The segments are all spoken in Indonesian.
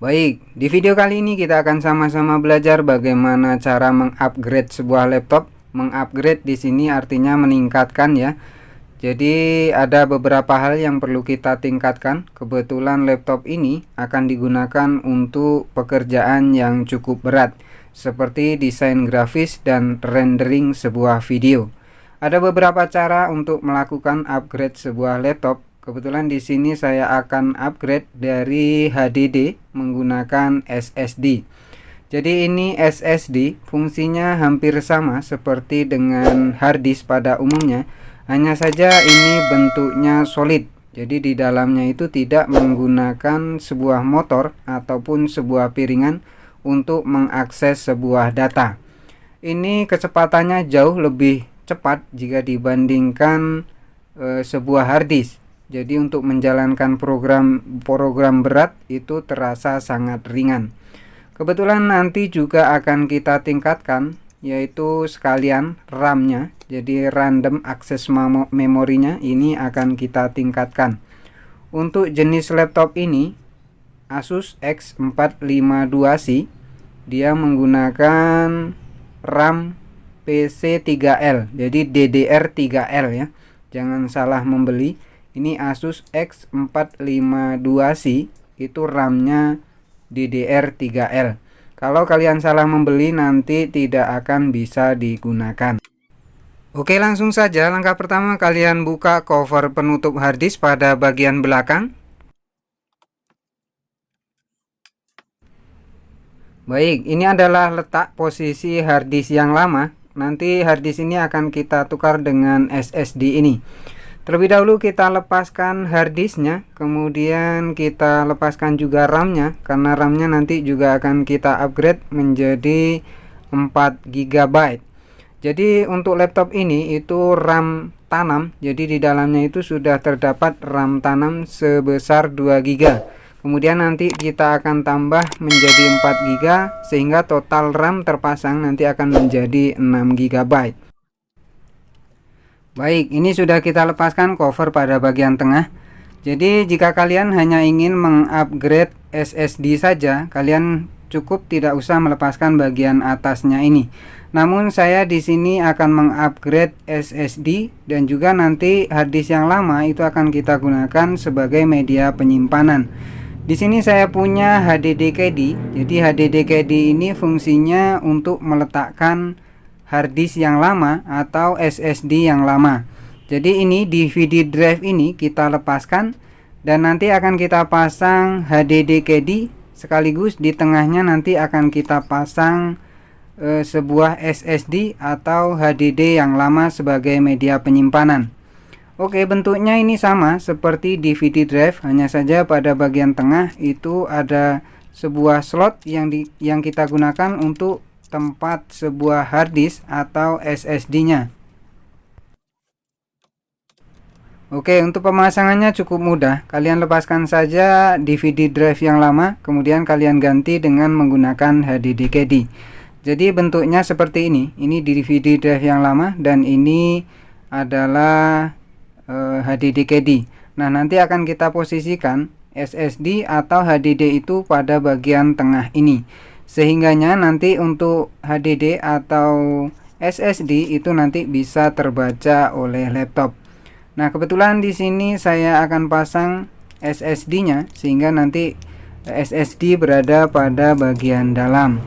Baik, di video kali ini kita akan sama-sama belajar bagaimana cara mengupgrade sebuah laptop. Mengupgrade di sini artinya meningkatkan ya. Jadi ada beberapa hal yang perlu kita tingkatkan. Kebetulan laptop ini akan digunakan untuk pekerjaan yang cukup berat, seperti desain grafis dan rendering sebuah video. Ada beberapa cara untuk melakukan upgrade sebuah laptop. Kebetulan di sini saya akan upgrade dari HDD menggunakan SSD. Jadi ini SSD fungsinya hampir sama seperti dengan hard disk pada umumnya. Hanya saja ini bentuknya solid. Jadi di dalamnya itu tidak menggunakan sebuah motor ataupun sebuah piringan untuk mengakses sebuah data. Ini kecepatannya jauh lebih cepat jika dibandingkan sebuah hard disk. Jadi untuk menjalankan program berat itu terasa sangat ringan. Kebetulan nanti juga akan kita tingkatkan, yaitu sekalian RAM-nya. Jadi random access memorinya ini akan kita tingkatkan. Untuk jenis laptop ini Asus X452C, dia menggunakan RAM PC3L. Jadi DDR3L ya. Jangan salah membeli. Ini Asus X452C, itu RAM-nya DDR3L. Kalau kalian salah membeli nanti tidak akan bisa digunakan. Oke, langsung saja. Langkah pertama, kalian buka cover penutup harddisk pada bagian belakang. Baik, ini adalah letak posisi harddisk yang lama. Nanti harddisk ini akan kita tukar dengan SSD ini. Terlebih dahulu kita lepaskan harddisknya, kemudian kita lepaskan juga RAM-nya, karena RAM-nya nanti juga akan kita upgrade menjadi 4 GB. Jadi untuk laptop ini itu RAM tanam, jadi di dalamnya itu sudah terdapat RAM tanam sebesar 2 GB. Kemudian nanti kita akan tambah menjadi 4 GB, sehingga total RAM terpasang nanti akan menjadi 6 GB. Baik, ini sudah kita lepaskan cover pada bagian tengah. Jadi jika kalian hanya ingin mengupgrade SSD saja, kalian cukup tidak usah melepaskan bagian atasnya ini. Namun saya di sini akan mengupgrade SSD dan juga nanti harddisk yang lama itu akan kita gunakan sebagai media penyimpanan. Di sini saya punya HDD caddy. Jadi HDD caddy ini fungsinya untuk meletakkan harddisk yang lama atau SSD yang lama. Jadi ini DVD drive ini kita lepaskan dan nanti akan kita pasang HDD caddy, sekaligus di tengahnya nanti akan kita pasang sebuah SSD atau HDD yang lama sebagai media penyimpanan. Oke, bentuknya ini sama seperti DVD drive, hanya saja pada bagian tengah itu ada sebuah slot yang kita gunakan untuk tempat sebuah harddisk atau SSD-nya. Oke, untuk pemasangannya cukup mudah. Kalian lepaskan saja DVD drive yang lama, kemudian kalian ganti dengan menggunakan HDD caddy. Jadi bentuknya seperti ini. Ini DVD drive yang lama dan ini adalah HDD caddy. Nah, nanti akan kita posisikan SSD atau HDD itu pada bagian tengah ini. Sehingganya nanti untuk HDD atau SSD itu nanti bisa terbaca oleh laptop. Nah, kebetulan di sini saya akan pasang SSD-nya sehingga nanti SSD berada pada bagian dalam.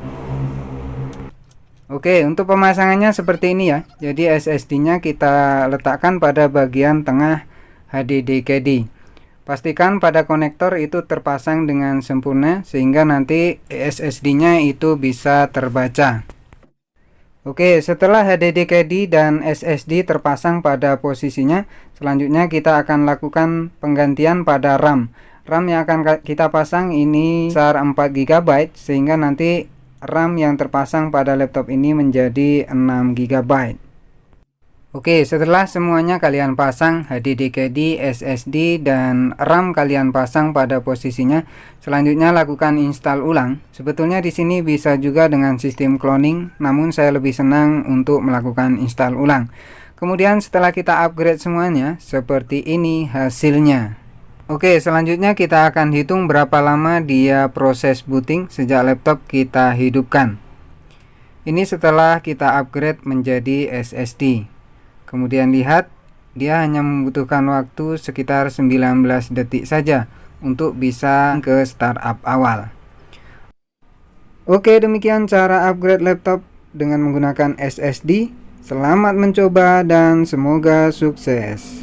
Oke, untuk pemasangannya seperti ini ya. Jadi SSD-nya kita letakkan pada bagian tengah HDD caddy. Pastikan pada konektor itu terpasang dengan sempurna sehingga nanti SSD-nya itu bisa terbaca. Oke, setelah HDD caddy dan SSD terpasang pada posisinya, selanjutnya kita akan lakukan penggantian pada RAM. RAM yang akan kita pasang ini besar 4 GB sehingga nanti RAM yang terpasang pada laptop ini menjadi 6 GB. Oke, setelah semuanya kalian pasang HDD caddy, SSD, dan RAM kalian pasang pada posisinya, selanjutnya lakukan install ulang. Sebetulnya di sini bisa juga dengan sistem cloning, namun saya lebih senang untuk melakukan install ulang. Kemudian setelah kita upgrade semuanya, seperti ini hasilnya. Oke, selanjutnya kita akan hitung berapa lama dia proses booting sejak laptop kita hidupkan. Ini setelah kita upgrade menjadi SSD. Kemudian lihat, dia hanya membutuhkan waktu sekitar 19 detik saja untuk bisa ke startup awal. Oke, demikian cara upgrade laptop dengan menggunakan SSD. Selamat mencoba dan semoga sukses.